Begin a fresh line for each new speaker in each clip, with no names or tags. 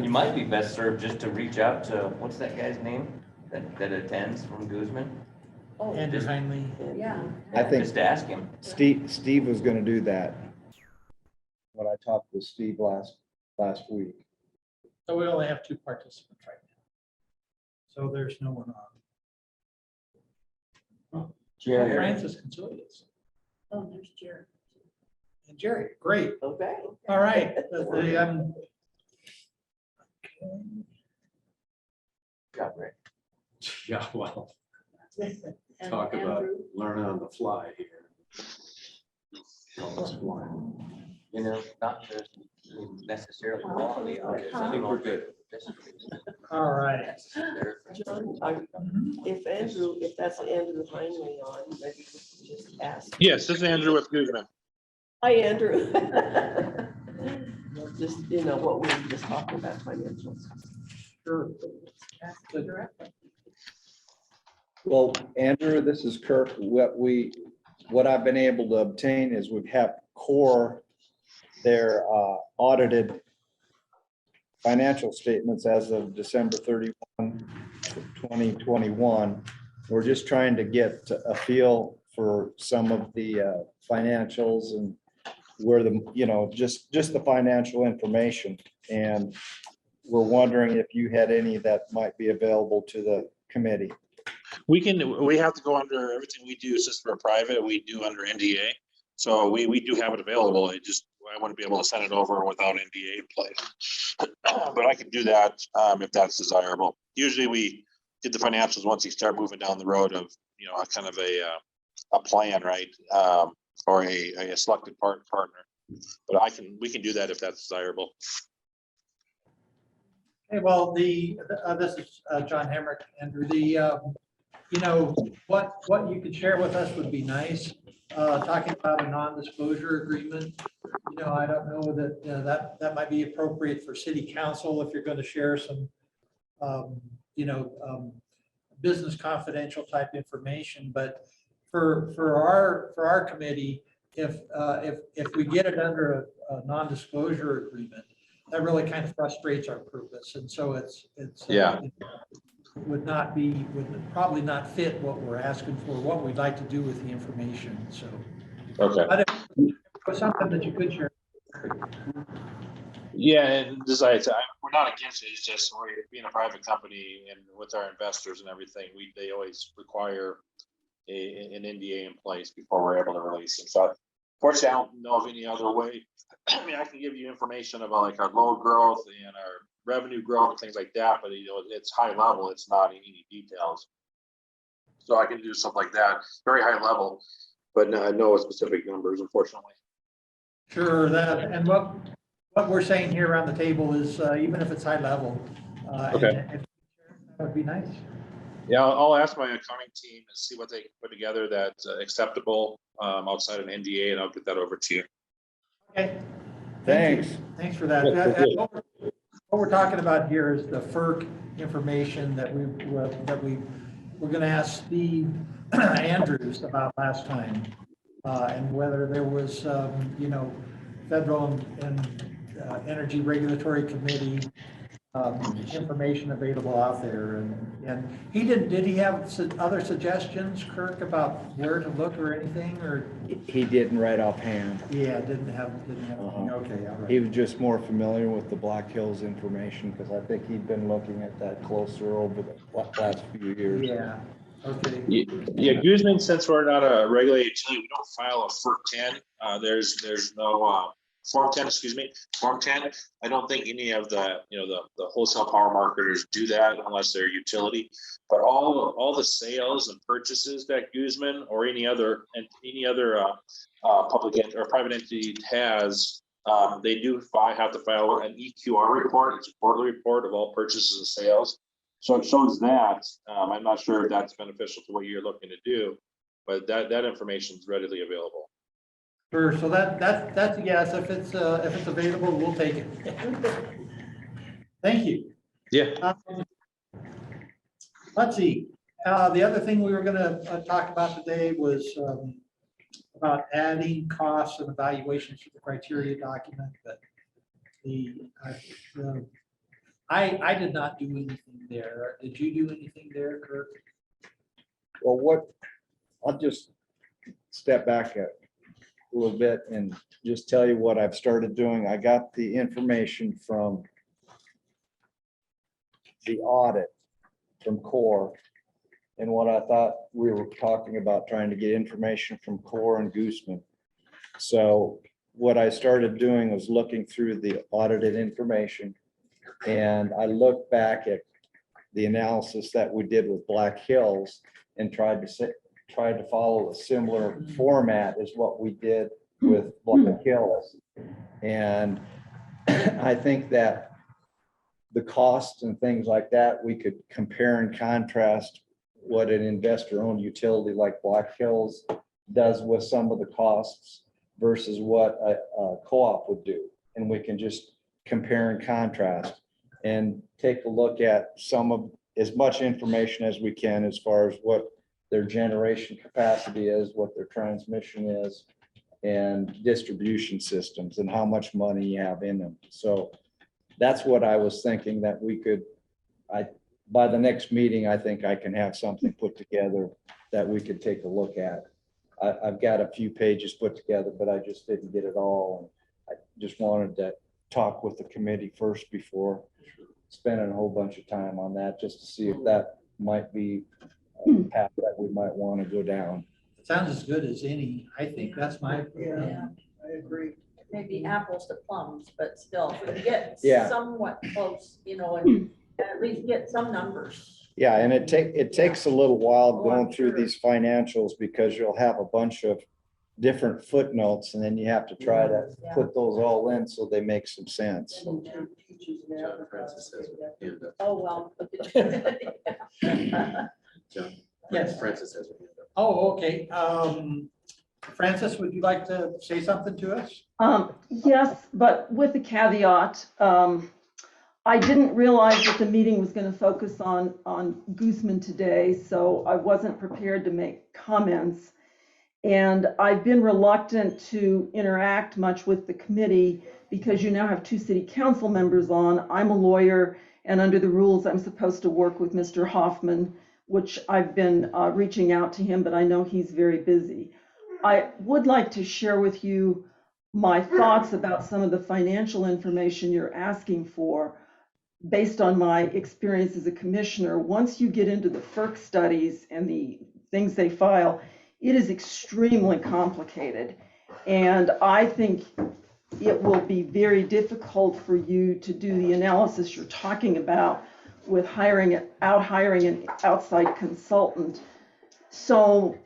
You might be best served just to reach out to, what's that guy's name that attends from Guzman?
Andrew
Just-
Heinley.
Yeah.
I think
Just ask him.
Steve was gonna do that. When I talked with Steve last week.
So we only have 2 participants right now. So there's no one on.
Jerry.
Francis Consolius
Oh, there's Jared.
and Jerry. Great.
Okay.
All right.
Got Rick.
Yeah, well,
And
talk about
Andrew?
learning on the fly here. Almost blind.
You know, not just necessarily quality.
I
think we're good.
All right.
John, if that's Andrew Heinley on, maybe we can just ask.
Yes, this is Andrew with Guzman.
Hi, Andrew. Just, what we were just talking about, financials.
Sure.
Well, Andrew, this is Kirk. What I've been able to obtain is we have Core, their audited financial statements as of December 31, 2021. We're just trying to get a feel for some of the financials and where just the financial information. And we're wondering if you had any that might be available to the committee.
We have to go under everything we do, since we're private, we do under NDA. So we do have it available. I wouldn't be able to send it over without NDA in place. But I can do that if that's desirable. Usually we did the financials once you start moving down the road of, a kind of a plan, right? Or a selected partner. But we can do that if that's desirable.
Okay, well, this is John Hemrick, Andrew. What you could share with us would be nice. Talking about a non-disclosure agreement. I don't know that might be appropriate for city council if you're going to share some, business confidential type information. But for our committee, if we get it under a non-disclosure agreement, that really kind of frustrates our purpose. And so it's
Yeah.
would probably not fit what we're asking for, what we'd like to do with the information. So
Okay.
but if it was something that you could share.
Yeah, and we're not against it. It's just we're being a private company, and with our investors and everything, they always require an NDA in place before we're able to release it. So fortunately, I don't know of any other way. I mean, I can give you information about like our load growth and our revenue growth and things like that, but it's high level. It's not any details. So I can do something like that, very high level, but no specific numbers, unfortunately.
Sure, and what we're saying here around the table is even if it's high level,
Okay.
and that would be nice.
Yeah, I'll ask my accounting team and see what they can put together that's acceptable outside of an NDA, and I'll get that over to you.
Okay. Thank you.
Thanks.
Thanks for that. What we're talking about here is the FERC information that we're going to ask Steve Andrews about last time, and whether there was, federal and energy regulatory committee information available out there. And did he have other suggestions, Kirk, about where to look or anything, or?
He didn't right offhand.
Yeah, didn't have, okay, all
He
right.
was just more familiar with the Black Hills information because I think he'd been looking at that closer over the last few years.
Yeah, okay.
Yeah, Guzman, since we're not a regulated utility, we don't file a FERC 10. There's no Form 10, excuse me, Form 10. I don't think any of the wholesale power marketers do that unless they're a utility. But all the sales and purchases that Guzman or any other public or private entity has, they do have to file an EQR report. It's a quarterly report of all purchases and sales. So it shows that. I'm not sure if that's beneficial to what you're looking to do, but that information is readily available.
Sure, so that's a yes. If it's available, we'll take it. Thank you.
Yeah.
Let's see. The other thing we were going to talk about today was about adding costs and evaluations to the criteria document. But the I did not do anything there. Did you do anything there, Kirk?
Well, I'll just step back a little bit and just tell you what I've started doing. I got the information from the audit from CORE. And what I thought we were talking about, trying to get information from CORE and Gooseman. So what I started doing was looking through the audited information. And I looked back at the analysis that we did with Black Hills and tried to follow a similar format as what we did with Black Hills. And I think that the costs and things like that, we could compare and contrast what an investor-owned utility like Black Hills does with some of the costs versus what a co-op would do. And we can just compare and contrast and take a look at some of as much information as we can as far as what their generation capacity is, what their transmission is, and distribution systems and how much money you have in them. So that's what I was thinking that we could, by the next meeting, I think I can have something put together that we could take a look at. I've got a few pages put together, but I just didn't get it all. And I just wanted to talk with the committee first before spending a whole bunch of time on that, just to see if that might be a path that we might want to go down.
It sounds as good as any. I think that's my opinion.
I agree.
Maybe apples to plums, but still get
Yeah.
somewhat close, you know, and at least get some numbers.
Yeah, and it takes a little while
Oh, I'm
going through
sure.
these financials because you'll have a bunch of different footnotes and then you have to try to
Yeah.
put those all in so they make some sense.
John Francis has a hand up.
Oh, well.
John
Yes.
Francis has a hand up.
Oh, okay. Francis, would you like to say something to us?
Yes, but with a caveat, I didn't realize that the meeting was going to focus on Gooseman today, so I wasn't prepared to make comments. And I've been reluctant to interact much with the committee because you now have 2 city council members on. I'm a lawyer, and under the rules, I'm supposed to work with Mr. Hoffman, which I've been reaching out to him, but I know he's very busy. I would like to share with you my thoughts about some of the financial information you're asking for based on my experience as a commissioner. Once you get into the FERC studies and the things they file, it is extremely complicated. And I think it will be very difficult for you to do the analysis you're talking about with hiring an outside consultant. So,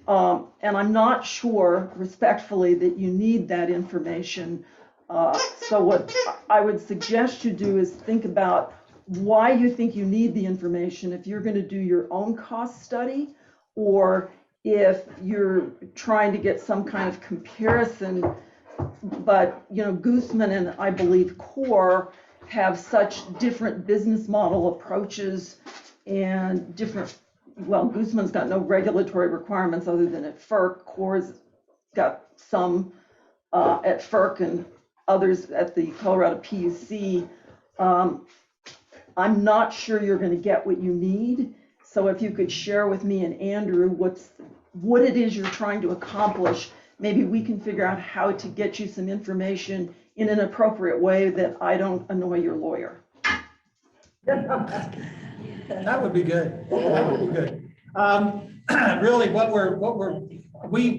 and I'm not sure respectfully that you need that information. So what I would suggest you do is think about why you think you need the information, if you're going to do your own cost study, or if you're trying to get some kind of comparison. But, you know, Gooseman and I believe CORE have such different business model approaches and different, well, Gooseman's got no regulatory requirements other than at FERC. CORE's got some at FERC and others at the Colorado PUC. I'm not sure you're going to get what you need. So if you could share with me and Andrew what it is you're trying to accomplish, maybe we can figure out how to get you some information in an appropriate way that I don't annoy your lawyer.
That would be good. That would be good. Really,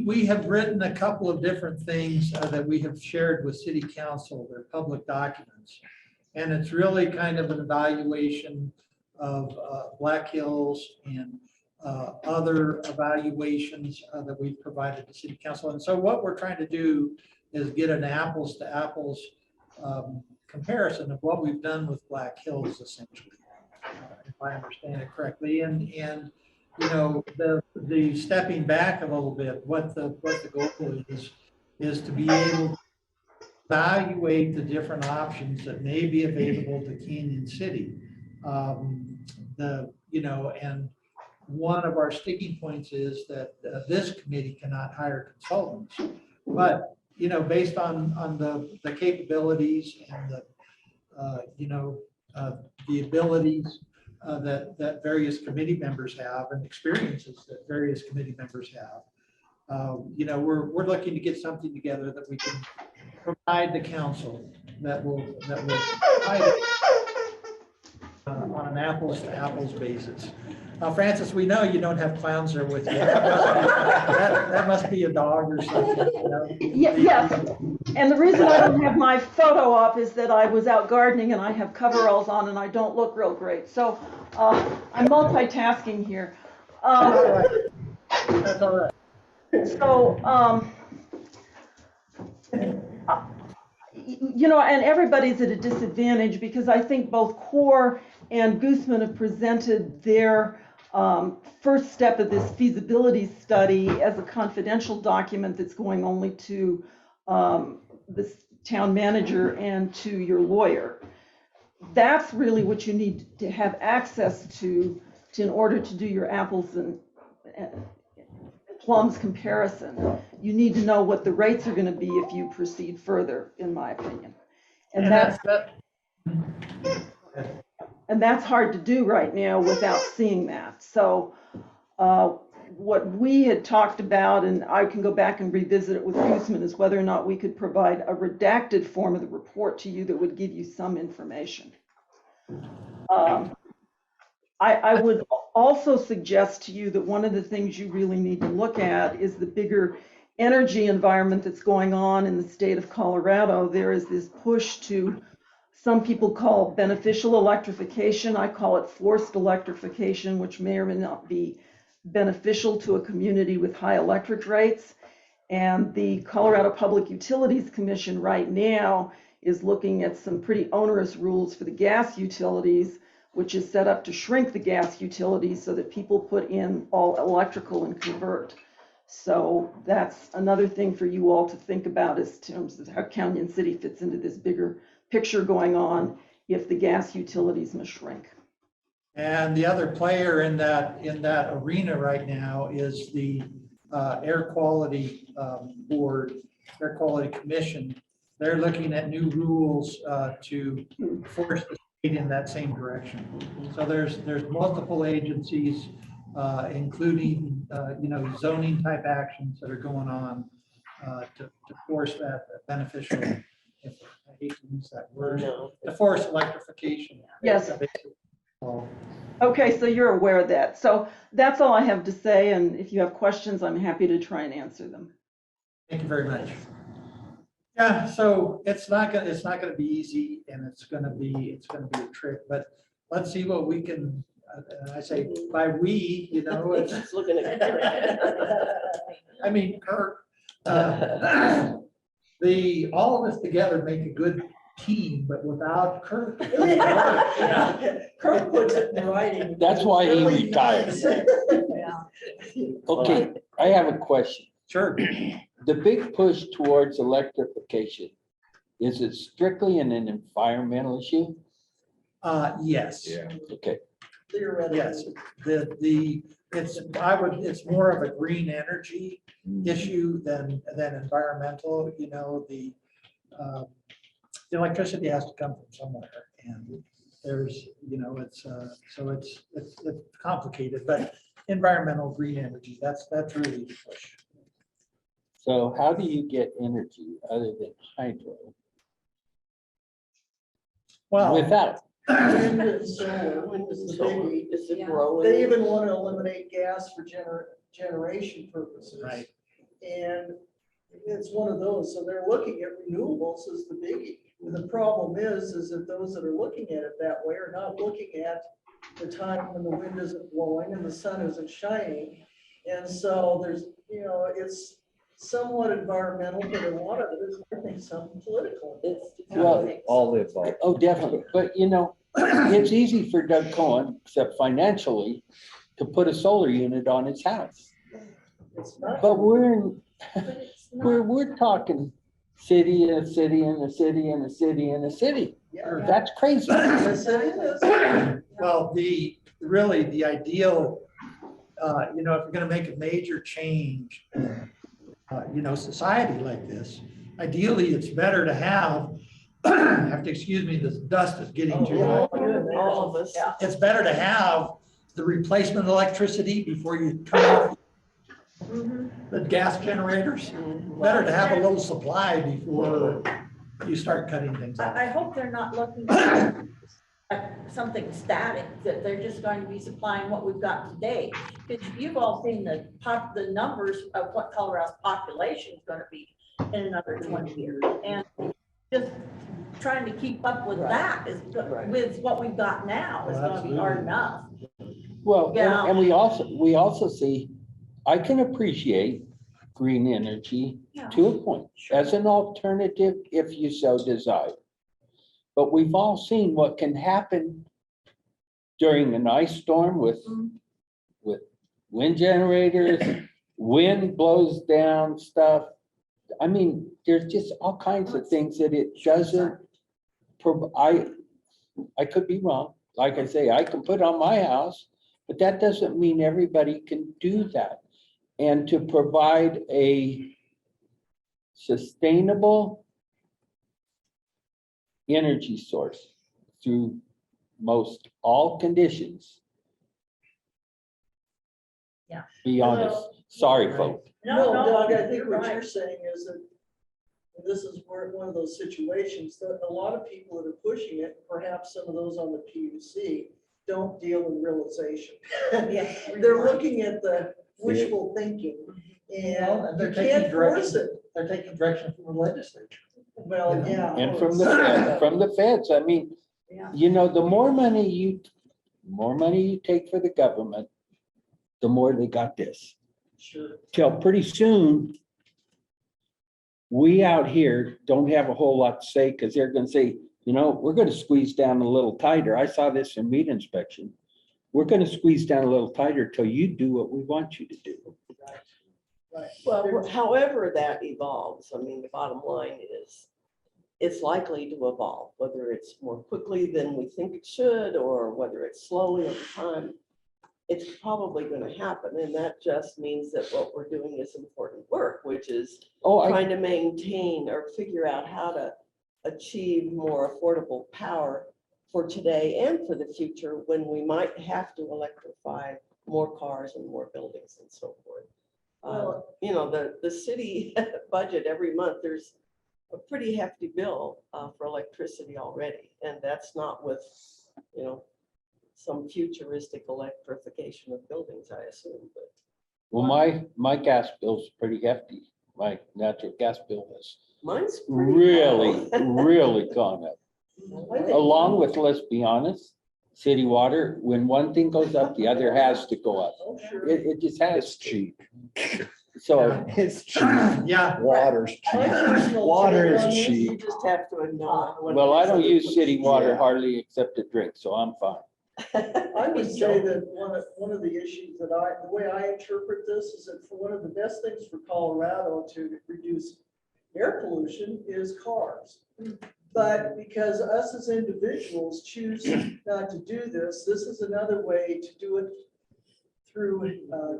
we have written a couple of different things that we have shared with City Council. They're public documents. And it's really kind of an evaluation of Black Hills and other evaluations that we've provided to City Council. And so what we're trying to do is get an apples to apples comparison of what we've done with Black Hills, essentially, if I understand it correctly. And you know, the stepping back a little bit, what the goal is to be able to evaluate the different options that may be available to Canyon City. And one of our sticking points is that this committee cannot hire consultants, but, you know, based on the capabilities and the, the abilities that various committee members have and experiences that various committee members have. You know, we're looking to get something together that we can provide the council that will provide it on an apples to apples basis. Francis, we know you don't have clowns there with you. That must be a dog or something, you know?
Yes, and the reason I don't have my photo up is that I was out gardening and I have coveralls on and I don't look real great. So I'm multitasking here.
That's all right.
So, you know, and everybody's at a disadvantage because I think both CORE and Gooseman have presented their first step of this feasibility study as a confidential document that's going only to the town manager and to your lawyer. That's really what you need to have access to in order to do your apples and plums comparison. You need to know what the rates are going to be if you proceed further, in my opinion. And that's hard to do right now without seeing that. So what we had talked about, and I can go back and revisit it with Gooseman, is whether or not we could provide a redacted form of the report to you that would give you some information. I would also suggest to you that one of the things you really need to look at is the bigger energy environment that's going on in the state of Colorado. There is this push to, some people call beneficial electrification. I call it forced electrification, which may or may not be beneficial to a community with high electric rates. And the Colorado Public Utilities Commission right now is looking at some pretty onerous rules for the gas utilities, which is set up to shrink the gas utilities so that people put in all electrical and convert. So that's another thing for you all to think about in terms of how Canyon City fits into this bigger picture going on if the gas utilities must shrink.
And the other player in that arena right now is the Air Quality Board, Air Quality Commission. They're looking at new rules to force the state in that same direction. So there's multiple agencies, including zoning type actions that are going on to force that beneficial, if I hate to use that word, to force electrification.
Yes. Okay, so you're aware of that. So that's all I have to say, and if you have questions, I'm happy to try and answer them.
Thank you very much. Yeah, so it's not gonna be easy, and it's gonna be a trick, but let's see what we can. And I say by we, you know, it's
Just looking at
I mean, Kirk, all of us together make a good team, but without Kirk.
Kirk puts it in writing.
That's why he retired. Okay, I have a question.
Sure.
The big push towards electrification, is it strictly an environmental issue?
Yes.
Okay,
Yes. It's more of a green energy issue than environmental. You know, the electricity has to come from somewhere, and there's, so it's complicated, but environmental green energy, that's really the push.
so how do you get energy other than hydro
Well,
without?
Wind and solar, wind is the biggie, is it growing?
They even want to eliminate gas for generation purposes.
right.
And it's one of those, so they're looking at renewables as the biggie. And the problem is that those that are looking at it that way are not looking at the time when the wind isn't blowing and the sun isn't shining. And so there's, it's somewhat environmental, but a lot of it is, I think, something political.
Well,
All the above.
oh, definitely, but it's easy for Doug Cohen, except financially, to put a solar unit on his house.
It's not.
But we're talking city and a city and a city and a city and a city.
Yeah.
That's crazy.
Yes, it is.
Well, the ideal, if you're going to make a major change, society like this, ideally, it's better to have have to excuse me, this dust is getting to you.
All of us.
Yeah.
It's better to have the replacement electricity before you turn off the gas generators. Better to have a little supply before you start cutting things off.
I hope they're not looking at something static, that they're just going to be supplying what we've got today. Because you've all seen the numbers of what Colorado's population is gonna be in another 20 years. And just trying to keep up with that is, with what we've got now is gonna be hard enough.
Well,
Yeah.
and we also see, I can appreciate green energy
Yeah.
to a point as an alternative if you so desire. But we've all seen what can happen during an ice storm with wind generators, wind blows down stuff. I mean, there's just all kinds of things that it doesn't, I could be wrong. Like I say, I can put on my house, but that doesn't mean everybody can do that. And to provide a sustainable energy source through most all conditions.
Yeah.
Be honest, sorry, folks.
No, Doug, I think
you're
what
right.
you're saying is that this is where one of those situations that a lot of people that are pushing it, perhaps some of those on the PUC, don't deal in realization.
Yeah.
They're looking at the wishful thinking
Well,
and
and
you
they're taking
can't force
direction.
it.
They're taking direction from the legislature.
Well, yeah.
And from the feds, I mean,
Yeah.
you know, the more money you take for the government, the more they got this.
Sure.
Till pretty soon, we out here don't have a whole lot to say, because they're gonna say, you know, we're gonna squeeze down a little tighter. I saw this in meat inspection. We're gonna squeeze down a little tighter till you do what we want you to do.
Right.
Well, however that evolves, I mean, the bottom line is, it's likely to evolve, whether it's more quickly than we think it should, or whether it's slowly over time. It's probably gonna happen, and that just means that what we're doing is important work, which is
Oh, I,
trying to maintain or figure out how to achieve more affordable power for today and for the future, when we might have to electrify more cars and more buildings and so forth. You know, the city budget every month, there's a pretty hefty bill for electricity already. And that's not with, you know, some futuristic electrification of buildings, I assume, but.
well, my gas bill's pretty hefty. My natural gas bill has
Mine's pretty
really,
low.
really gone up. Along with, let's be honest, city water, when one thing goes up, the other has to go up.
Oh, sure.
It just has.
It's cheap.
So,
It's cheap.
Yeah,
Water's cheap.
My personal
Water
take on
is
this,
You
cheap.
just have to acknowledge. what
well,
it
I
is
don't
that
use
we
city
put.
water
Yeah.
hardly except to drink, so I'm fine.
I would say that one of the issues that the way I interpret this is that for one of the best things for Colorado to reduce air pollution is cars. But because us as individuals choose not to do this, this is another way to do it through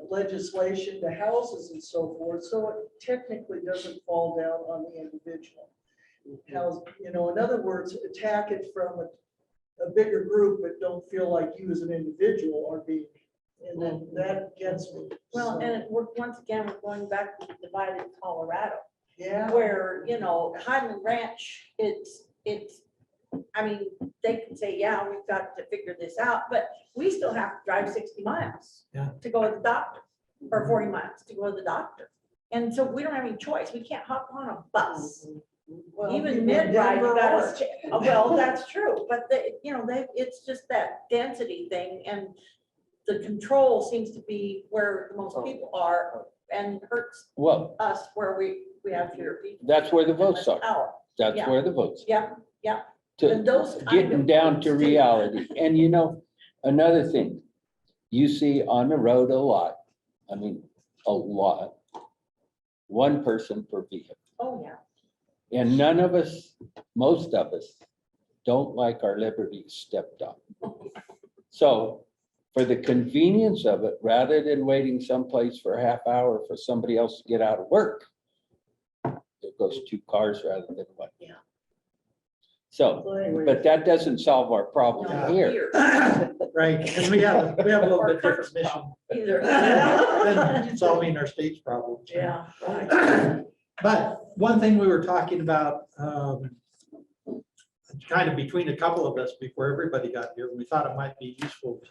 legislation to houses and so forth. So it technically doesn't fall down on the individual. How, you know, in other words, attack it from a bigger group, but don't feel like you as an individual are being, and then that gets me.
Well,
So,
and once again, we're going back to the divided Colorado,
yeah,
where, you know, Highland Ranch, it's, I mean, they can say, yeah, we've got to figure this out, but we still have to drive 60 miles
Yeah.
to go to the doctor, or 40 miles to go to the doctor. And so we don't have any choice. We can't hop on a bus.
well,
Even
people in
mid-ride, you
Denver
gotta,
are.
well, that's true, but you know, it's just that density thing, and the control seems to be where the most people are, and hurts
Well,
us where we have fewer people.
that's where the votes
Less
are.
power.
That's
Yeah.
where the votes.
Yeah, yeah.
To
And those kind
getting
of
down to
votes, too.
reality. And you know, another thing you see on the road a lot, I mean, a lot, one person per vehicle.
Oh, yeah.
And none of us, most of us, don't like our liberties stepped on. So for the convenience of it, rather than waiting someplace for a half hour for somebody else to get out of work, there goes two cars rather than one.
Yeah.
So,
So anyway,
but that doesn't solve our problem
Yeah.
here.
Right, and we have a little bit different mission
Either.
than solving our state's problems.
Yeah, right.
But one thing we were talking about, kind of between a couple of us before everybody got here, we thought it might be useful to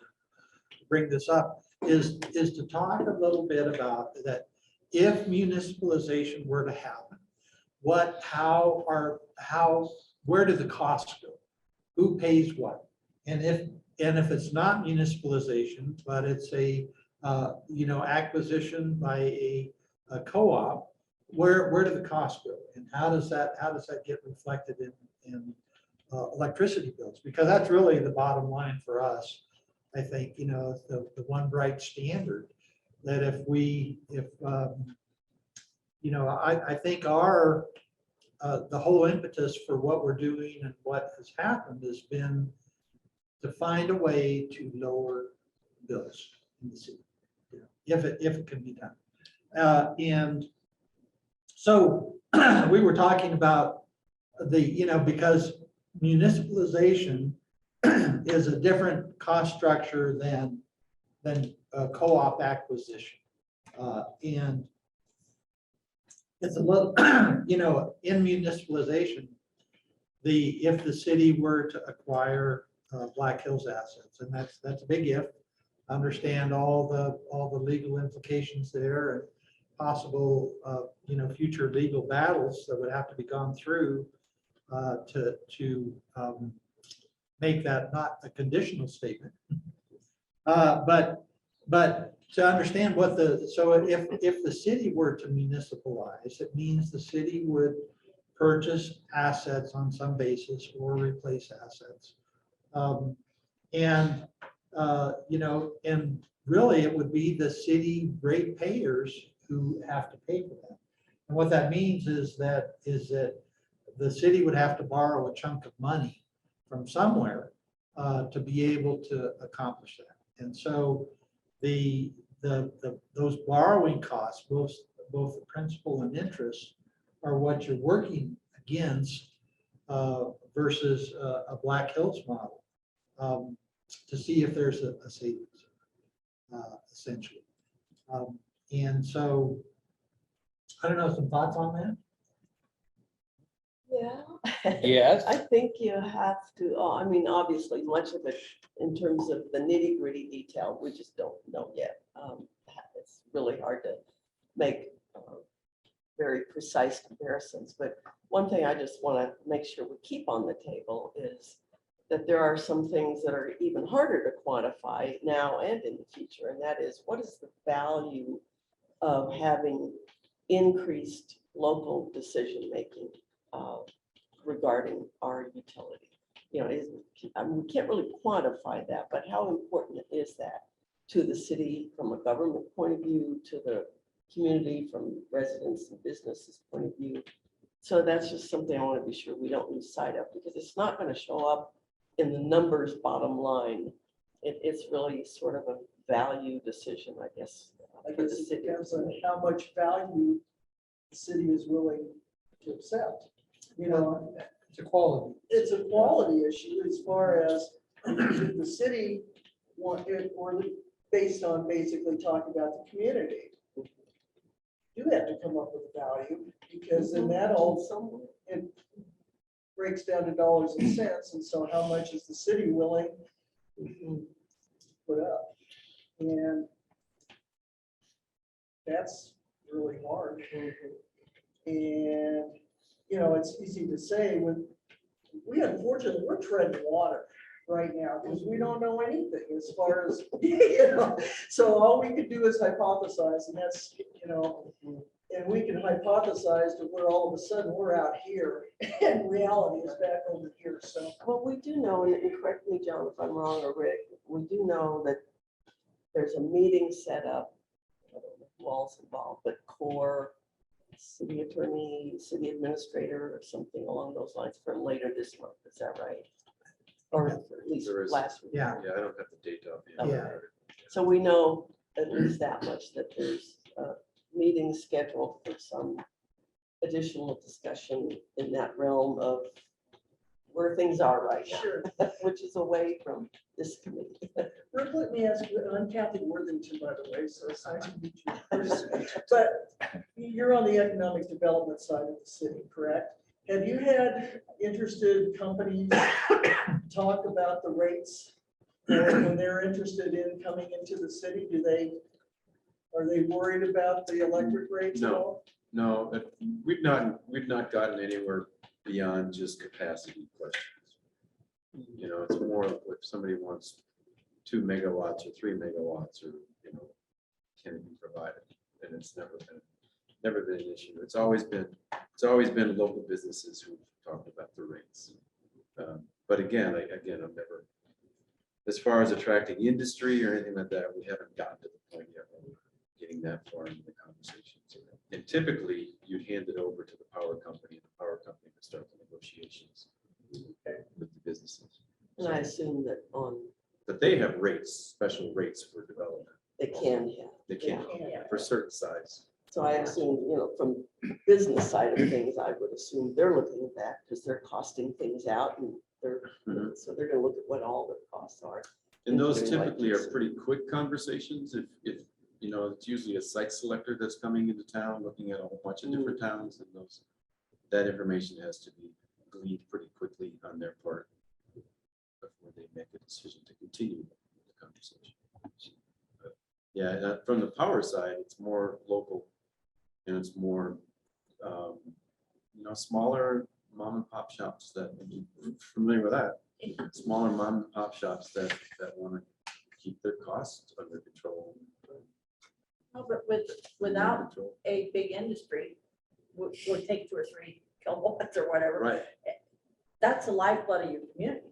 bring this up, is to talk a little bit about that. If municipalization were to happen, where do the costs go? Who pays what? And if it's not municipalization, but it's a, acquisition by a co-op, where do the costs go? And how does that get reflected in electricity bills? Because that's really the bottom line for us. I think, the one bright standard that I think the whole impetus for what we're doing and what has happened has been to find a way to lower bills in the city, if it can be done. And so we were talking about because municipalization is a different cost structure than a co-op acquisition. And it's a little, in municipalization, if the city were to acquire Black Hills assets, and that's a big if, understand all the legal implications there and possible, future legal battles that would have to be gone through to make that not a conditional statement. But to understand if the city were to municipalize, it means the city would purchase assets on some basis or replace assets. And really it would be the city ratepayers who have to pay for that. And what that means is that the city would have to borrow a chunk of money from somewhere to be able to accomplish that. And so those borrowing costs, both the principal and interest, are what you're working against versus a Black Hills model to see if there's a savings, essentially. And so, I don't know, some thoughts on that?
Yeah.
Yes.
I think you have to, obviously, much of it in terms of the nitty gritty detail, we just don't know yet. It's really hard to make very precise comparisons. But one thing I just want to make sure we keep on the table is that there are some things that are even harder to quantify now and in the future. And that is, what is the value of having increased local decision-making regarding our utility? We can't really quantify that, but how important is that to the city from a government point of view, to the community from residents and businesses point of view? So that's just something I want to be sure we don't lose sight of, because it's not going to show up in the numbers bottom line. It's really sort of a value decision, I guess.
I guess it depends on how much value the city is willing to accept.
It's a quality.
It's a quality issue as far as if the city want it, or based on basically talking about the community. You have to come up with value, because then that also, it breaks down to dollars and cents. And so how much is the city willing to put up? And that's really hard. And, it's easy to say when unfortunately, we're treading water right now because we don't know anything as far as, so all we can do is hypothesize, and that's, and we can hypothesize to where all of a sudden we're out here and reality is back over here. So,
well, we do know, and correct me, John, if I'm wrong, or Rick, we do know that there's a meeting set up. I don't know who all's involved, but core, city attorney, city administrator, or something along those lines for later this month. Is that right? Or at least
There is.
last week?
Yeah.
Yeah, I don't have the date up.
Yeah.
So we know at least that much, that there's a meeting scheduled for some additional discussion in that realm of where things are right now,
Sure.
which is away from this committee.
Rick, let me ask you, and I'm Kathy Worthington, by the way, so it's nice to meet you. But you're on the economic development side of the city, correct? Have you had interested companies talk about the rates? Or when they're interested in coming into the city, are they worried about the electric rates at
No.
all?
No, we've not gotten anywhere beyond just capacity questions. You know, it's more if somebody wants 2 megawatts or 3 megawatts or, you know, can it be provided? And it's never been an issue. It's always been local businesses who've talked about the rates. But again, I'm never, as far as attracting industry or anything like that, we haven't gotten to the point yet where we're getting that far into the conversations. And typically, you'd hand it over to the power company, and the power company would start the negotiations with the businesses.
And I assume that
But they have rates, special rates for development.
they can have.
They can, for certain size.
So I assume, from business side of things, I would assume they're looking at that because they're costing things out and
Mhm.
so they're gonna look at what all the costs are.
And those
Anything like
typically are
this.
pretty quick conversations. If, it's usually a site selector that's coming into town, looking at a whole bunch of different towns, and that information has to be gleaned pretty quickly on their part before they make a decision to continue the conversation. But yeah, and from the power side, it's more local, and it's more, smaller mom and pop shops that, you're familiar with that, smaller mom and pop shops that want to keep their costs under control.
No, but without a big industry, would take 2 or 3 kilowatts or whatever.
Right.
That's the lifeblood of your community,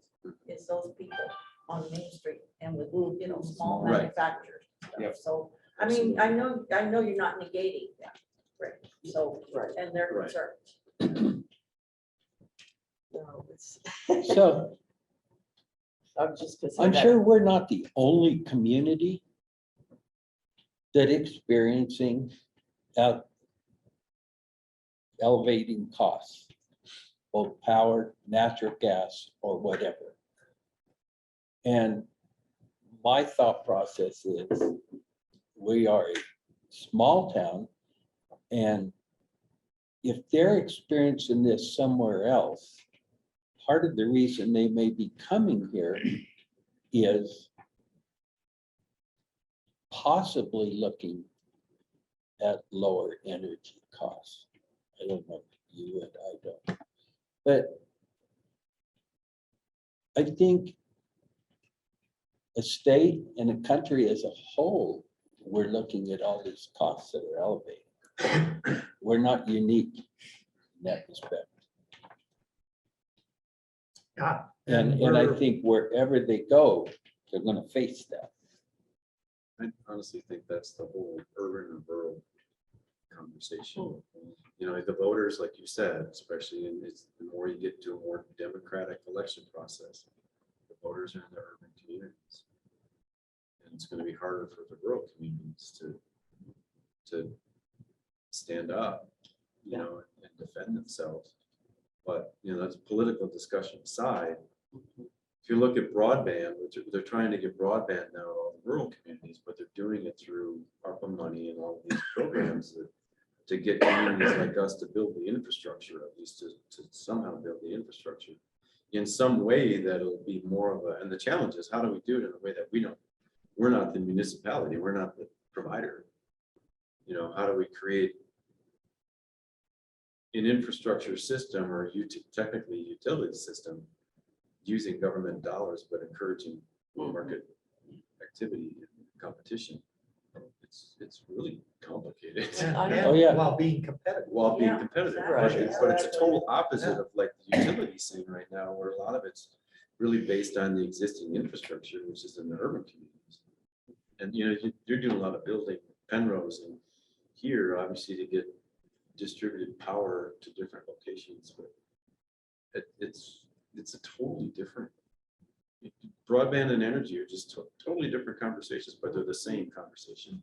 is those people on Main Street and with, small
Right.
manufacturers. and stuff.
Yep.
So, I mean, I know you're not negating that, right? So,
Right.
and their
Right.
concerns.
No, it's,
So
I'm just gonna say
I'm
that.
sure we're not the only community that experiencing elevating costs, both power, natural gas, or whatever. And my thought process is, we are a small town, and if they're experiencing this somewhere else, part of the reason they may be coming here is possibly looking at lower energy costs. I don't know if you and I don't, but I think a state and a country as a whole, we're looking at all these costs that are elevated. We're not unique in that respect.
Yeah.
And I
we're-
think wherever they go, they're gonna face that.
I honestly think that's the whole urban and rural conversation. The voters, like you said, especially the more you get to a more democratic election process, the voters are in the urban communities. And it's going to be harder for the rural communities to stand up, and defend themselves. But, that's political discussion aside. If you look at broadband, they're trying to get broadband now to all the rural communities, but they're doing it through ARPA money and all these programs to get communities like us to build the infrastructure, at least to somehow build the infrastructure in some way that'll be more of and the challenge is, how do we do it in a way that we're not the municipality, we're not the provider. How do we create an infrastructure system or technically utility system using government dollars, but encouraging market activity and competition? It's really complicated.
Oh, yeah.
While being competitive.
While being
Yeah,
competitive,
exactly.
but it's a total opposite of like the utility scene right now, where a lot of it's really based on the existing infrastructure, which is in the urban communities. And you're doing a lot of building Penrose and here, obviously, to get distributed power to different locations, but it's a totally different. Broadband and energy are just totally different conversations, but they're the same conversation.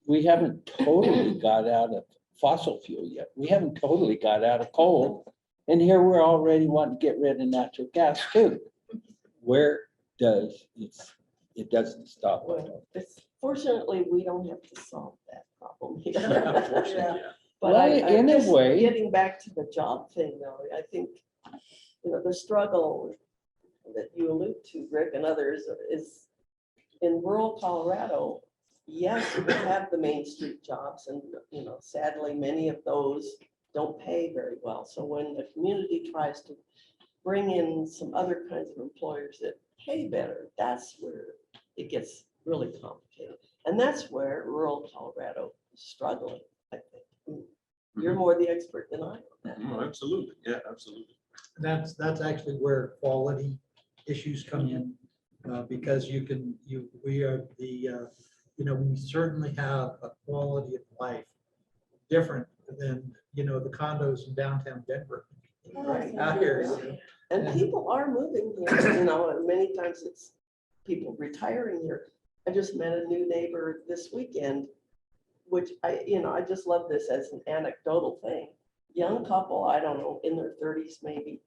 We haven't totally got out of fossil fuel yet. We haven't totally got out of coal. And here we're already wanting to get rid of natural gas too. Where does it doesn't stop.
Well, fortunately, we don't have to solve that problem here.
Yeah.
But
Well,
I
in a
guess
way-
getting back to the job thing though, I think, the struggle that you allude to, Rick, and others, is in rural Colorado. Yes, we have the Main Street jobs, and, sadly, many of those don't pay very well. So when the community tries to bring in some other kinds of employers that pay better, that's where it gets really complicated. And that's where rural Colorado is struggling, I think. You're more the expert than I am.
Oh, absolutely, yeah, absolutely.
That's actually where quality issues come in, because we are we certainly have a quality of life different than, the condos in downtown Denver.
Right.
Out here.
And people are moving here, and many times it's people retiring here. I just met a new neighbor this weekend, which I just love this as an anecdotal thing. Young couple, I don't know, in their 30s maybe.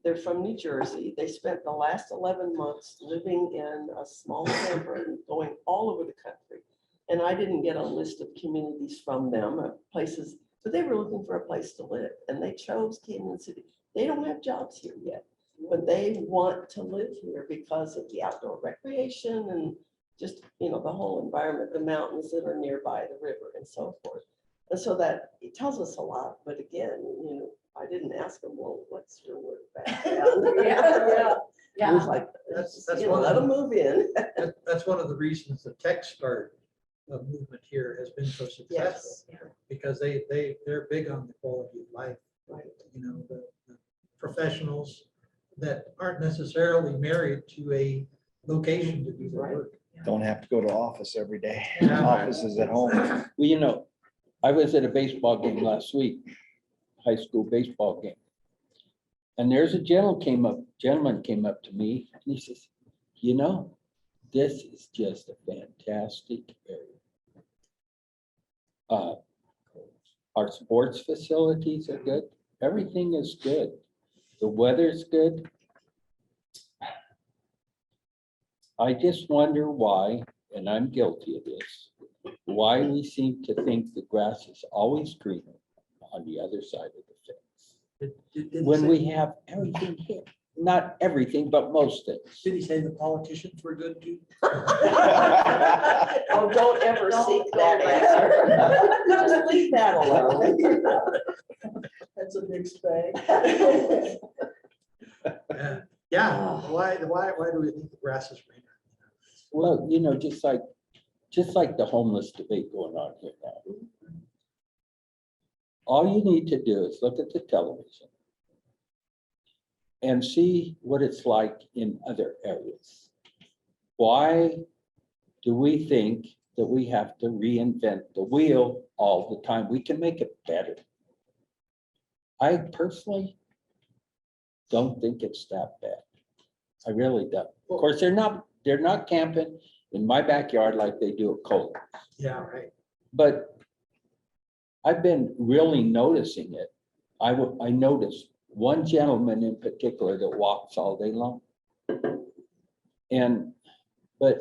They're from New Jersey. They spent the last 11 months living in a small camper and going all over the country. And I didn't get a list of communities from them, places, but they were looking for a place to live, and they chose Canyon City. They don't have jobs here yet, but they want to live here because of the outdoor recreation and just, the whole environment, the mountains that are nearby, the river and so forth. And so that it tells us a lot, but again, I didn't ask them, well, what's your work background? It was like,
That's
let them move in.
That's one of the reasons the Tech Start movement here has been so successful,
Yes.
because they're big on the quality of life.
Right.
The professionals that aren't necessarily married to a location to do their
Right.
work.
Don't have to go to office every day.
Yeah.
Office is at home.
Well, I was at a baseball game last week, high school baseball game. And there's a gentleman came up to me and he says, this is just a fantastic area. Our sports facilities are good. Everything is good. The weather's good. I just wonder why, and I'm guilty of this, why we seem to think the grass is always greener on the other side of the fence. When we have everything here, not everything, but most things.
Did he say the politicians were good too?
Oh, don't ever seek that answer. Just leave that alone.
That's a mixed bag.
Yeah, why do we think the grass is greener?
Well, just like the homeless debate going on here now. All you need to do is look at the television and see what it's like in other areas. Why do we think that we have to reinvent the wheel all the time? We can make it better. I personally don't think it's that bad. I really don't. Of course, they're not camping in my backyard like they do at Cole.
Yeah, right.
But I've been really noticing it. I noticed one gentleman in particular that walks all day long. But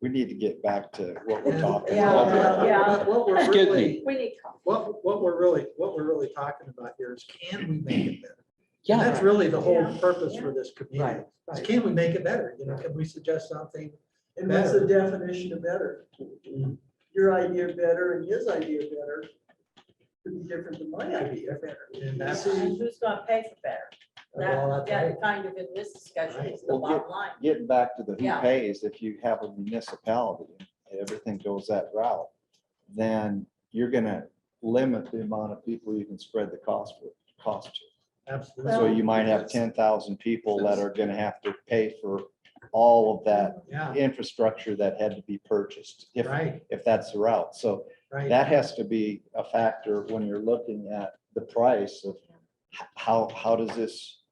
We need to get back to what we're talking
Yeah.
about.
Yeah.
What we're
Excuse me.
really,
We need coffee.
what we're really talking about here is, can we make it better? And
yeah,
that's really the whole
Yeah.
purpose for this committee.
Right,
is
right.
Can we make it better? Can we suggest something?
And what's the definition of better? Your idea of better and his idea of better could be different than my idea of better.
And that's,
And who's gonna pay for better?
well, that's right.
That kind of in this discussion is the
Well,
bottom line.
Getting back to the who
Yeah.
pays, if you have a municipality, and everything goes that route, then you're gonna limit the amount of people you can spread the cost to.
Absolutely.
So you might have 10,000 people that are gonna have to pay for all of that
Yeah,
infrastructure that had to be purchased,
right,
if that's the route. So
right.
that has to be a factor when you're looking at the price of how does this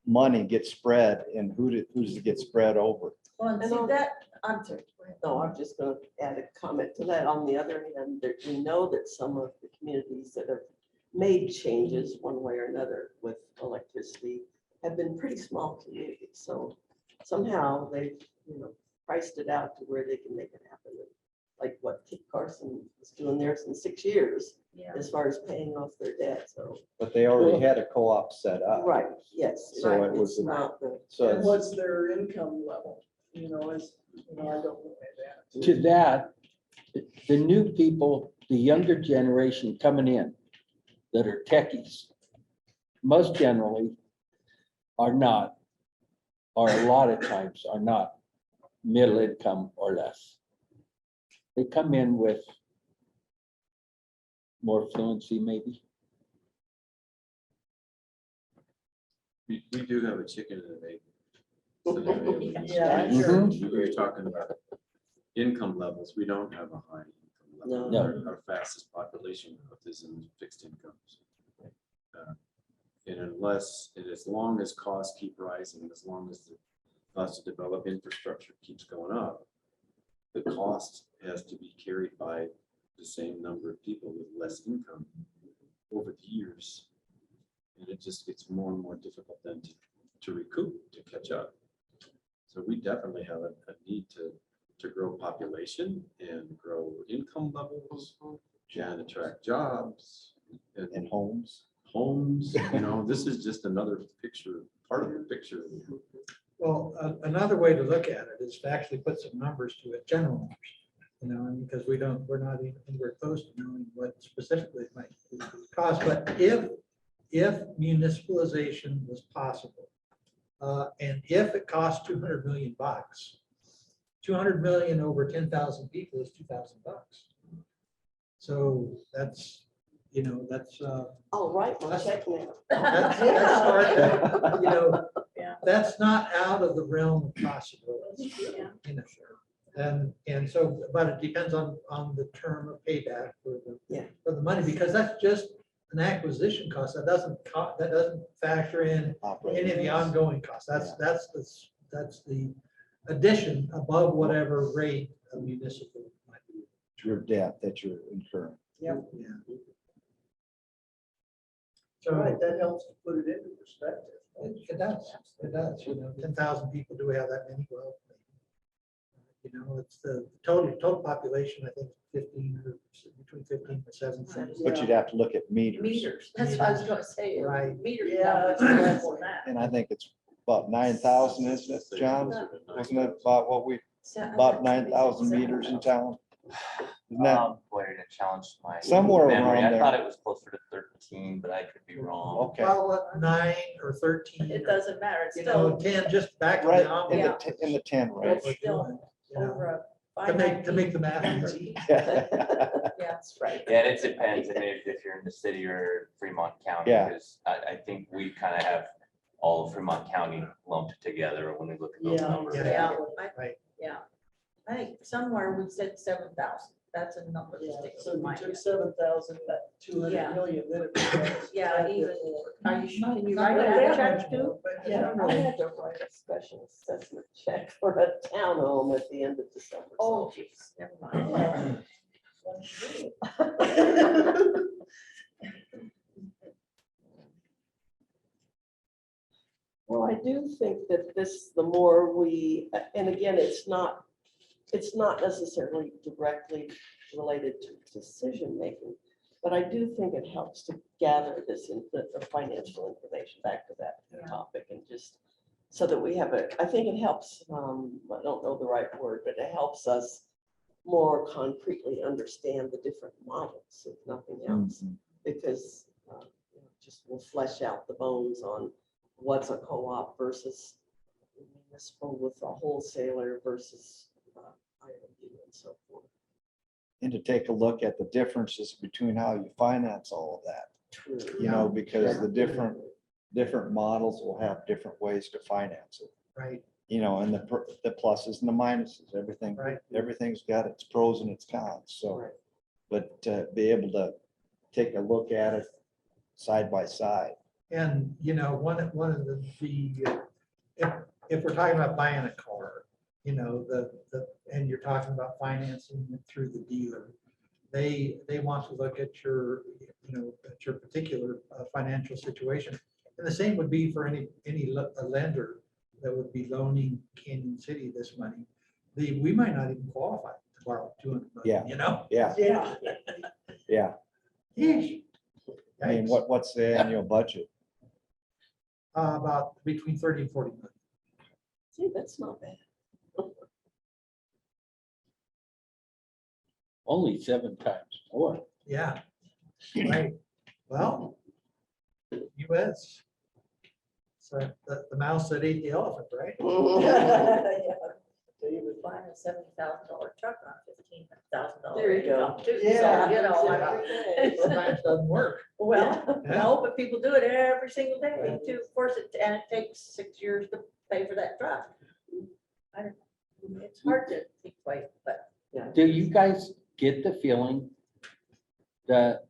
money get spread and who's it get spread over?
Well, and see that, I'm sorry. go ahead.
No, I'm just gonna add a comment to that. On the other hand, we know that some of the communities that have made changes one way or another with electricity have been pretty small communities. So somehow they've, priced it out to where they can make it happen. Like what Kit Carson was doing theirs in 6 years,
Yeah.
as far as paying off their debt, so.
But they already had a co-op set up.
Right, yes.
So
right,
it was,
it's not the.
so
And
it's,
what's their income level? I don't know that.
To that, the new people, the younger generation coming in that are techies, most generally are not, or a lot of times are not middle income or less. They come in with more fluency maybe.
We do have a chicken and an egg scenario.
Yeah,
sure.
We were talking about income levels. We don't have a high income level.
No.
Our fastest population growth is in fixed incomes. And and as long as costs keep rising, as long as the cost to develop infrastructure keeps going up, the cost has to be carried by the same number of people with less income over the years. And it just gets more and more difficult then to recoup, to catch up. So we definitely have a need to grow population and grow income levels and attract jobs
and homes.
homes. This is just another picture, part of the picture.
Well, another way to look at it is to actually put some numbers to it, general numbers, because we're not even anywhere close to knowing what specifically it might cost. But if municipalization was possible, and if it cost $200 million, 200 million over 10,000 people is $2,000. So that's,
I'll write my check now.
that's not out of the realm of possibility. And so, but it depends on the term of payback for the money, because that's just an acquisition cost. That doesn't factor in any of the ongoing costs. That's the addition above whatever rate a municipal might be.
Your debt that you're incurring.
Yep.
Yeah.
Right,
So
that helps to put it into perspective.
it does. 10,000 people, do we have that many? Well, it's the total population, I think 15 or between 15 and 17.
But you'd have to look at meters.
Meters, that's what I was gonna say.
Right.
Meters.
Yeah.
numbers are less than that.
And I think it's about 9,000, isn't it, John? Wasn't it about what about 9,000 meters in town? Isn't that,
Boy, to challenge my
Somewhere
memory.
around
I
there.
thought it was closer to 13, but I could be wrong.
okay,
Well, 9 or 13.
It doesn't matter, it's
You know,
still
10, just back of
right
the
in
envelope.
the 10 range.
It's still over a
To
finite.
make the math easy.
Yeah, that's right.
Yeah, and it depends, I mean, if you're in the city or Fremont County,
Yeah.
because I think we kind of have all of Fremont County lumped together when we look at those
Yeah.
numbers.
Yeah,
Right.
yeah. I think somewhere we said 7,000. That's a number that
Yeah,
sticks
so
in
we
my
took
head.
7,000, that 200
Yeah.
million, then it becomes.
Yeah, even, are you, can you
Not
write
really
that
that
check
much
too?
more, but
Yeah, I had to write a special assessment check for a townhome at the end of December. so-
Oh, geez, never mind.
Well, I do think that the more we, and again, it's not necessarily directly related to decision-making, but I do think it helps to gather the financial information back to that topic, and just so that we have I think it helps, I don't know the right word, but it helps us more concretely understand the different models, if nothing else, because just will flesh out the bones on what's a co-op versus municipal with a wholesaler versus IOU and so forth.
And to take a look at the differences between how you finance all of that,
True.
because the different models will have different ways to finance it.
Right.
And the pluses and the minuses, everything,
Right.
everything's got its pros and its cons, so.
Right.
But be able to take a look at it side by side.
And, one of if we're talking about buying a car, and you're talking about financing it through the dealer, they want to look at your, at your particular financial situation. And the same would be for any a lender that would be loaning Canyon City this money. We might not even qualify to borrow 200 million,
Yeah,
Yeah.
yeah.
Yeesh.
I mean,
Yikes.
what's the annual budget?
About between 30 and 40 million.
See, that's not bad.
Only 7 times more.
Yeah, right. Well, US. So the mouse that ate the elephant, right?
So you would buy a $70,000 truck on $15,000.
There you go.
Too, so,
Yeah.
Sometimes doesn't work.
Well,
Yeah.
no, but people do it every single day to force it, and it takes 6 years to pay for that truck. I don't, it's hard to equate, but
Do you guys get the feeling that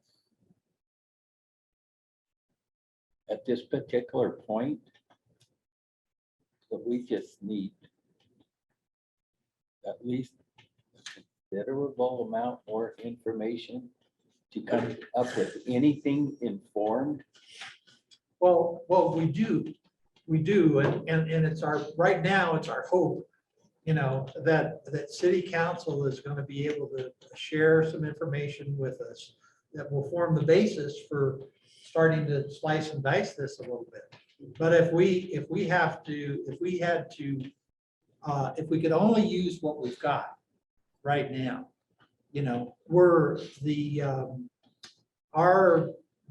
at this particular point, that we just need at least a considerable amount more information to come up with anything informed?
Well, we do, and it's right now, it's our hope, that city council is gonna be able to share some information with us that will form the basis for starting to slice and dice this a little bit. But if we could only use what we've got right now,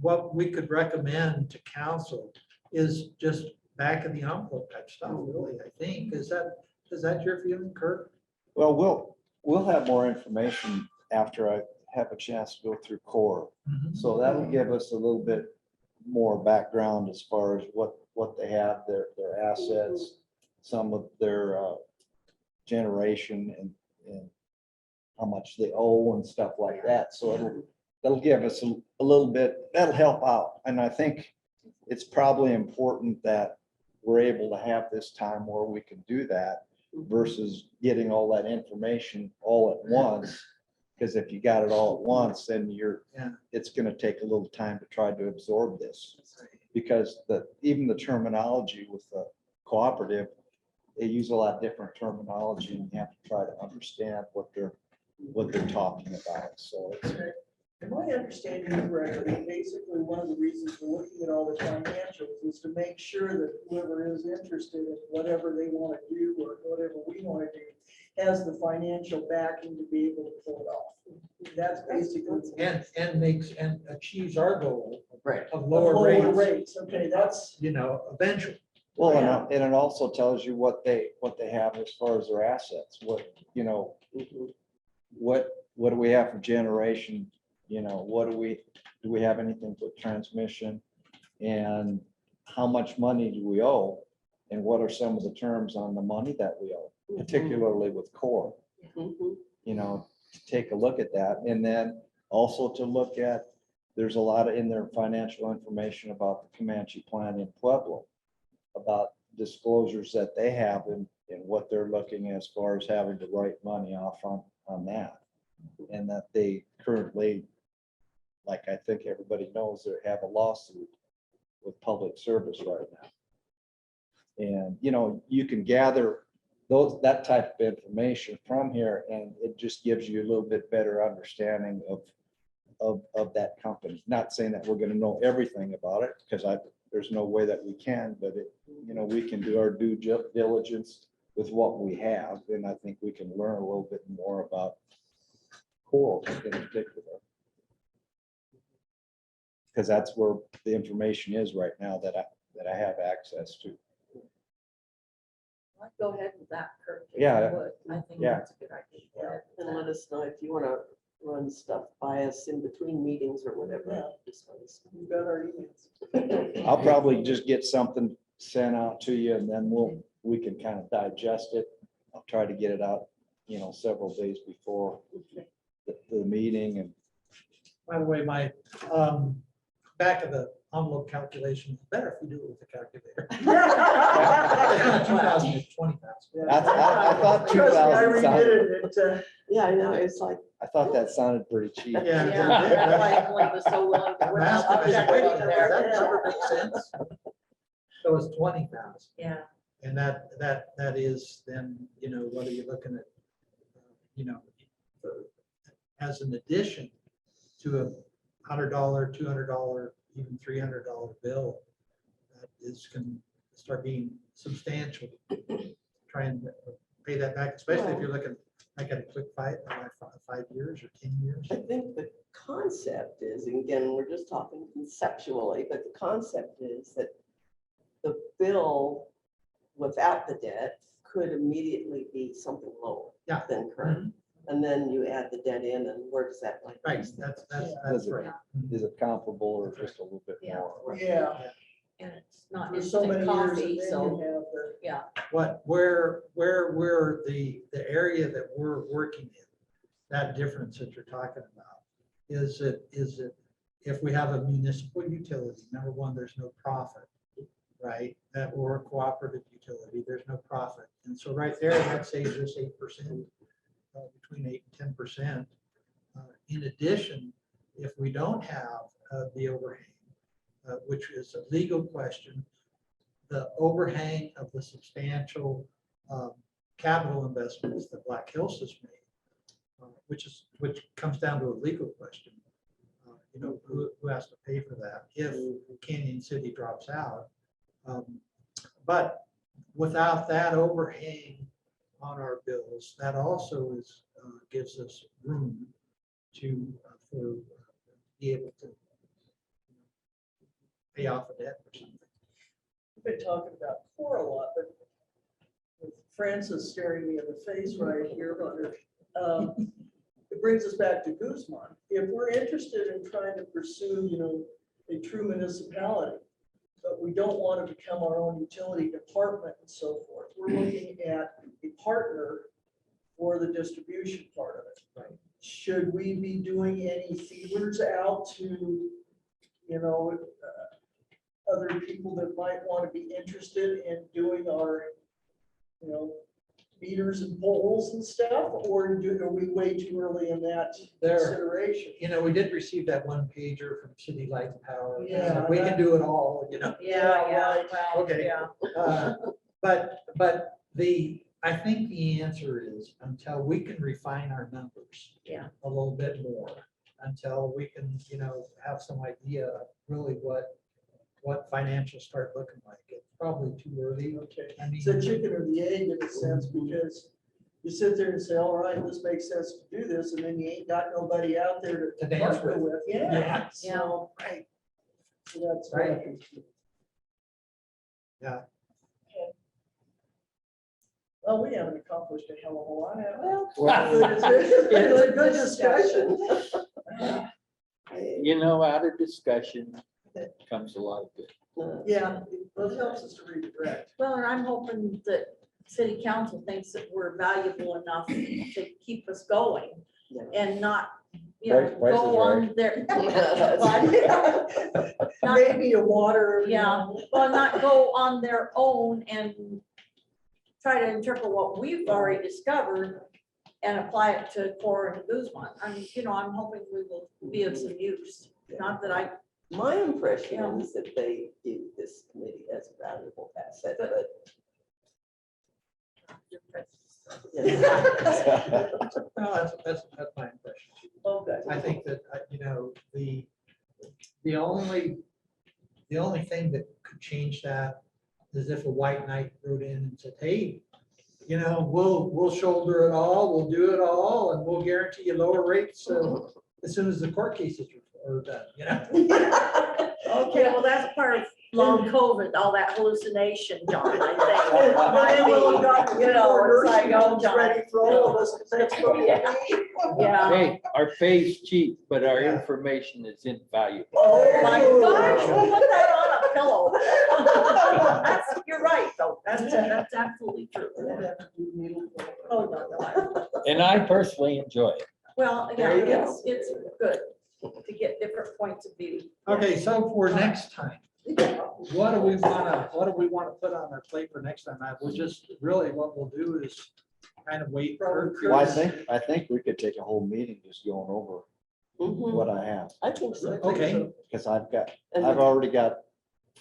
what we could recommend to council is just back of the envelope type stuff, really, I think. Is that your feeling, Kirk?
Well, we'll have more information after I have a chance to go through core. So that'll give us a little bit more background as far as what they have, their assets, some of their generation and how much they owe and stuff like that. So that'll give us a little bit, that'll help out. And I think it's probably important that we're able to have this time where we can do that versus getting all that information all at once. Because if you got it all at once, then it's gonna take a little time to try to absorb this. Because even the terminology with the cooperative, they use a lot different terminology and you have to try to understand what they're talking about. So it's,
Am I understanding correctly? Basically, one of the reasons we're looking at all the financials is to make sure that whoever is interested in whatever they want to do or whatever we want to do has the financial backing to be able to pull it off. That's basically.
And achieves our goal
Right.
of
Lower
lower rates,
rates, okay, that's,
eventually.
well,
Yeah.
and it also tells you what they have as far as their assets, what do we have for generation? What do we have anything for transmission? And how much money do we owe? And what are some of the terms on the money that we owe, particularly with core? To take a look at that. And then also to look at, there's a lot in their financial information about the Comanche plant in Pueblo, about disclosures that they have and what they're looking as far as having to write money off on that. And that they currently, like I think everybody knows, they have a lawsuit with public service right now. And, you can gather that type of information from here, and it just gives you a little bit better understanding of that company. Not saying that we're gonna know everything about it, because there's no way that we can, but we can do our due diligence with what we have, and I think we can learn a little bit more about Coral in particular. Because that's where the information is right now that I have access to.
I'd go ahead with that, Kirk. if you
Yeah.
would. I think
Yeah.
that's a good idea. Go ahead with
And
that.
let us know if you want to run stuff by us in between meetings or whatever.
Yeah.
Just let us
we've got our emails.
I'll probably just get something sent out to you, and then we can kind of digest it. I'll try to get it out, several days before the meeting. And
By the way, back of the envelope calculation, it's better if we do it with a calculator. It's
Yeah.
not 2,000, it's 20,000.
I thought
Trust me, I
2,000 sounded,
redid it,
Yeah, I know, it's like,
I thought that sounded pretty cheap.
Yeah.
Yeah, that's why Emily was so willing to
I'm
whip out
asking,
the
I said, wait a
checkbook
minute, does that
there.
number make sense? So it's 20,000.
Yeah,
And that is then, what are you looking at? You know, as an addition to a $100, $200, even $300 bill, that is can start being substantial. Try and pay that back, especially if you're looking like at a quick 5 years or 10 years.
I think the concept is, and again, we're just talking conceptually, but the concept is that the bill without the debt could immediately be something lower
Yeah.
than current. And then you add the debt in and where does that like?
Right, that's
Is it-
right.
Is it comparable or just a little bit
Yeah.
more?
yeah.
and it's not
For so many
instant
years,
coffee,
and then
so,
you have the.
yeah.
Where we're the area that we're working in, that difference that you're talking about, is it if we have a municipal utility, number one, there's no profit, right? That or a cooperative utility, there's no profit. And so right there, that saves us 8%, between 8 and 10%. In addition, if we don't have the overhang, which is a legal question, the overhang of the substantial capital investments that Black Hills has made, which comes down to a legal question. Who has to pay for that if Canyon City drops out? But without that overhang on our bills, that also gives us room to be able to pay off a debt or something.
We've been talking about core a lot, but with Francis staring me in the face right here, Hunter, it brings us back to Guzman. If we're interested in trying to pursue, a true municipality, but we don't want to become our own utility department and so forth, we're looking at a partner for the distribution part of it.
Right.
Should we be doing any feelers out to, other people that might want to be interested in doing our, meters and poles and stuff, or are we way too early in that
There,
consideration?
we did receive that one pager from City Light and Power.
Yeah,
We can
that-
do it all,
Yeah,
right.
well,
Okay.
yeah.
But I think the answer is until we can refine our numbers.
Yeah.
A little bit more, until we can, have some idea of really what financials start looking like. It's probably too early.
Okay.
I mean,
It's a chicken or the egg in a sense, because you sit there and say, all right, this makes sense to do this, and then you ain't got nobody out there
To
to
dance
partner
with.
with.
Yeah.
Yeah, so,
Right.
so that's
Right.
right.
Yeah.
Well, we haven't accomplished a hell of a lot, have we?
Well,
It's a
good discussion.
Out of discussion comes a lot of good.
Yeah, it helps us to redirect.
Well, and I'm hoping that city council thinks that we're valuable enough to keep us going
Yeah.
and not,
Price is
go on their. Not-
Maybe a water.
Yeah, well, not go on their own and try to interpret what we've already discovered and apply it to Core and Guzman. I'm hoping we will be of some use. Not that I,
My impression is that they view this committee as a valuable asset, but.
Well, that's my impression.
Okay.
I think that, the only thing that could change that is if a white knight wrote in and said, hey, we'll shoulder it all, we'll do it all, and we'll guarantee you lower rates as soon as the court cases are done.
okay, well, that's part of long COVID, all that hallucination, John, I think.
Then we'll have got,
You know, it's like,
nursing homes
oh,
ready for all of us, because that's what we
Yeah.
need.
Yeah.
Hey, our pay's cheap, but our
Yeah.
information is invaluable.
Oh
My gosh, we'll put that on a pillow. You're right, though. That's absolutely true. Oh, no.
And I personally enjoy it.
Well, yeah,
There you go.
it's good to get different points of view.
Okay, so for next time, what do we wanna put on our plate for next time? We'll just, really, what we'll do is kind of wait. for
Well, I think we could take a whole meeting just going over
Mhm.
what I have,
I think so.
Okay.
because I've
And
I've already got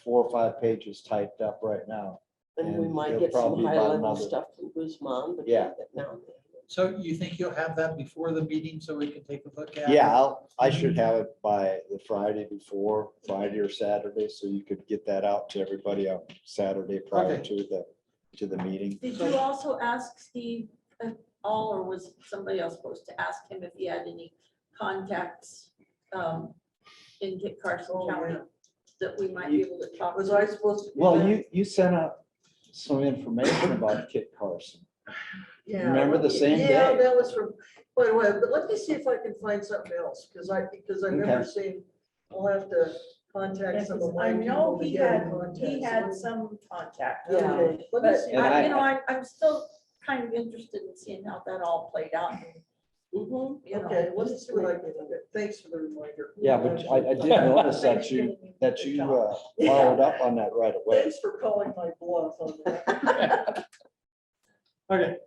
4 or 5 pages typed up right now.
and we
and
might
it'll
get some
probably
high
about
level
another-
stuff from Guzman, but
Yeah.
now and then.
So you think you'll have that before the meeting so we can take a look at it?
Yeah, I should have it by the Friday before, Friday or Saturday, so you could get that out to everybody on Saturday prior
Okay.
to the meeting.
Did you also ask Steve at all, or was somebody else supposed to ask him if he had any contacts in Kit Carson
Oh,
County
yeah.
that we might be able to talk
Was
to?
I supposed to? be
Well,
there?
you sent out some information about Kit Carson.
Yeah.
Remember the same
Yeah,
day?
that was from, wait, but let me see if I can find something else, because I remember
Okay.
seeing, I'll have to
Yeah,
contact some
'cause
of my
I
people
know
to
he
get in
had,
contact.
he
So
had
let me-
some contact.
Yeah.
Okay, let me
But,
see.
And
I'm still kind of interested in seeing how that all played out.
Mhm.
You know,
Okay, let me see what I can do. Thanks for the reminder.
Yeah, but I did notice that you followed up on that right away.
Thanks for calling my bluff on that.
Okay.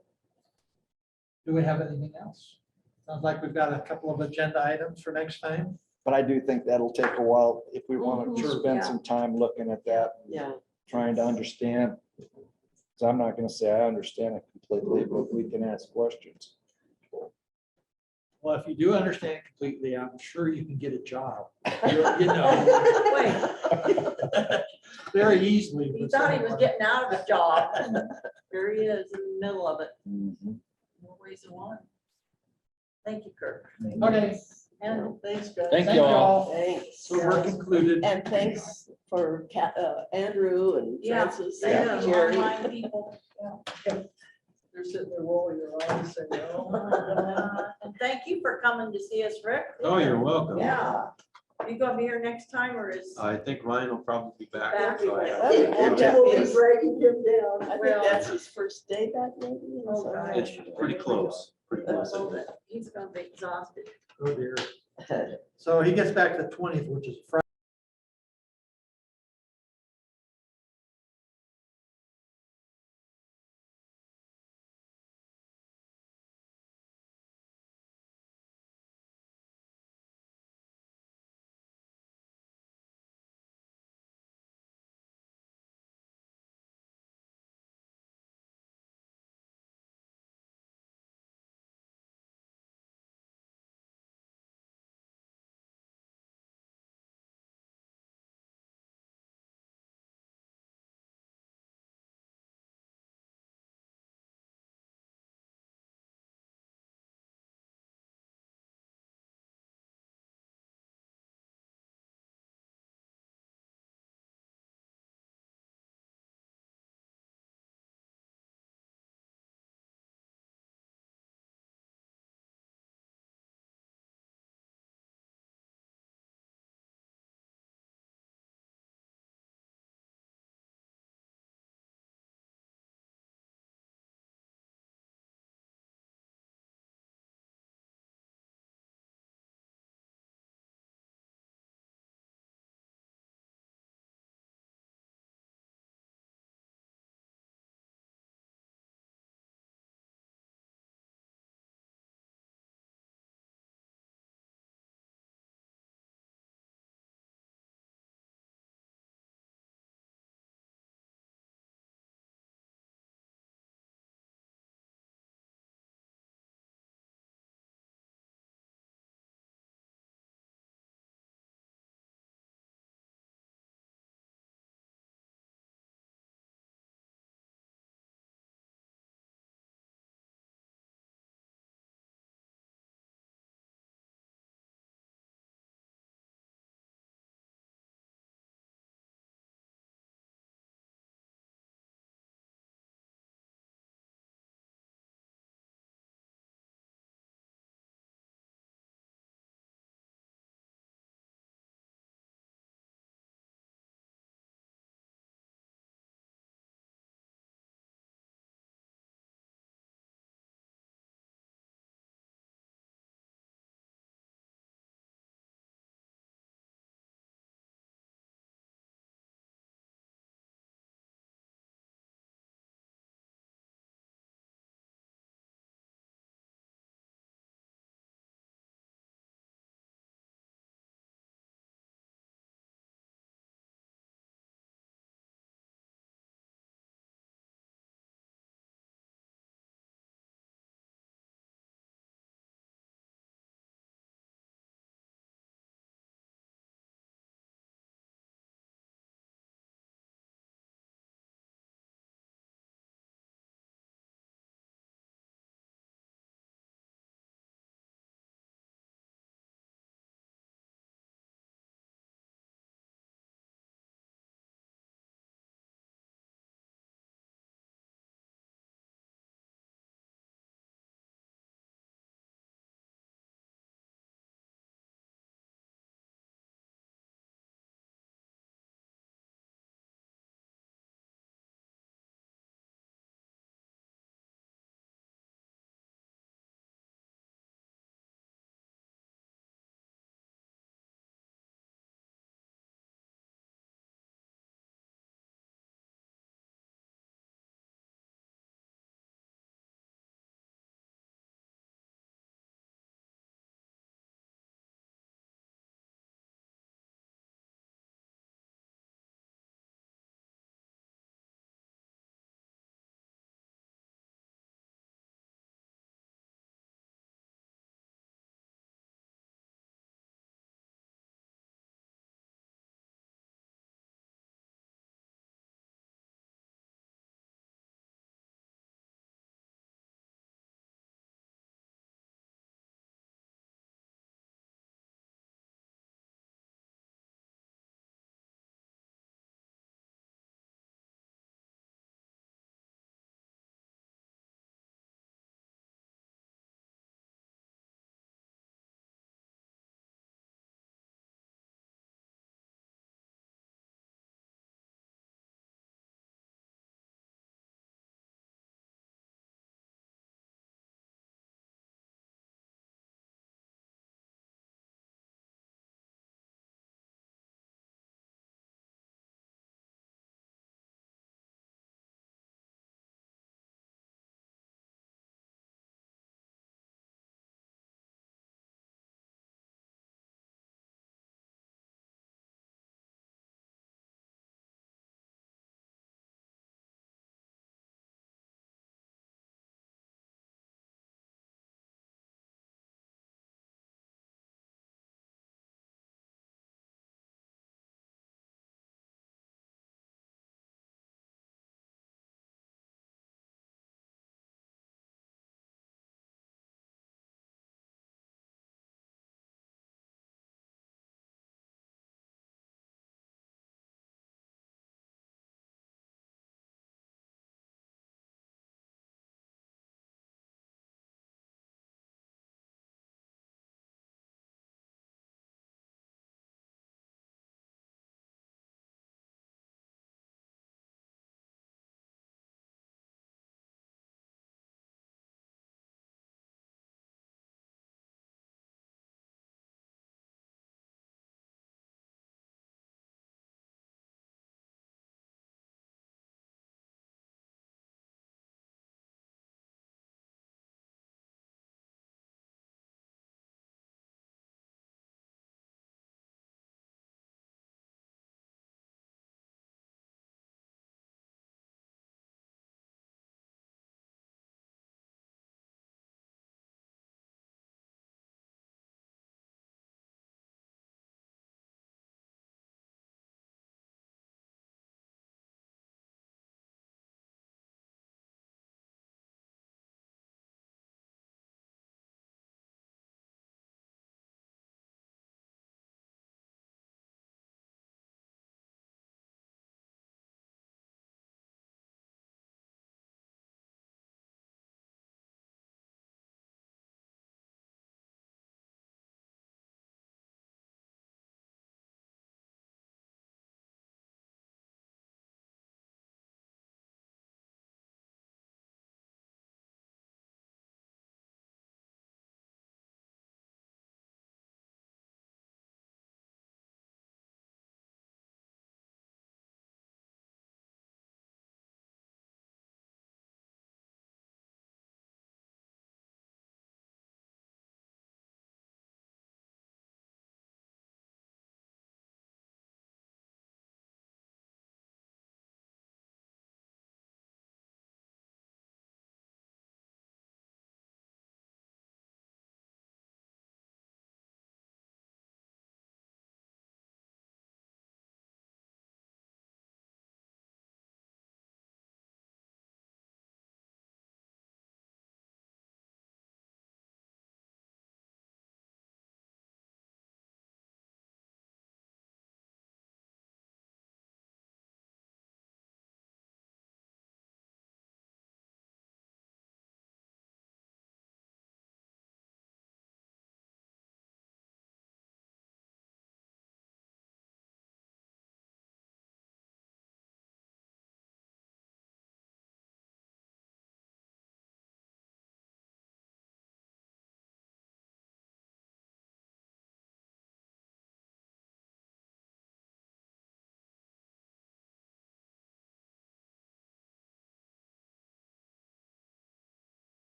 Do we have anything else? Sounds like we've got a couple of agenda items for next time.
But I do think that'll take a while if we want to
Mhm,
spend
yeah.
some time looking at that,
Yeah.
trying to understand. So I'm not gonna say I understand it completely, but we can ask questions.
Well, if you do understand it completely, I'm sure you can get a job. You know,
Wait,
very easily.
he
with
thought he was
someone.
getting out of a job. Here he is in the middle of it.
Mhm.
More ways than one. Thank you, Kirk.
Okay.
And
Thanks, guys.
Thank
Thank
you
you
all.
all.
Thanks.
So we're concluded.
And thanks for Andrew and
Yeah,
Francis
thank
and
you,
Jerry.
online people.
They're sitting there rolling their eyes saying, oh.
And thank you for coming to see us, Rick.
Oh, you're welcome.
Yeah. You gonna be here next time, or is?
I think Ryan will probably be back.
Back.
so I-
Yeah.
We'll be dragging him down.
I think
Well-
that's his first day back maybe.
Oh, God.
It's pretty close, pretty close. I think.
He's gonna be exhausted.
Oh, dear. So he gets back to the 20th, which is Friday.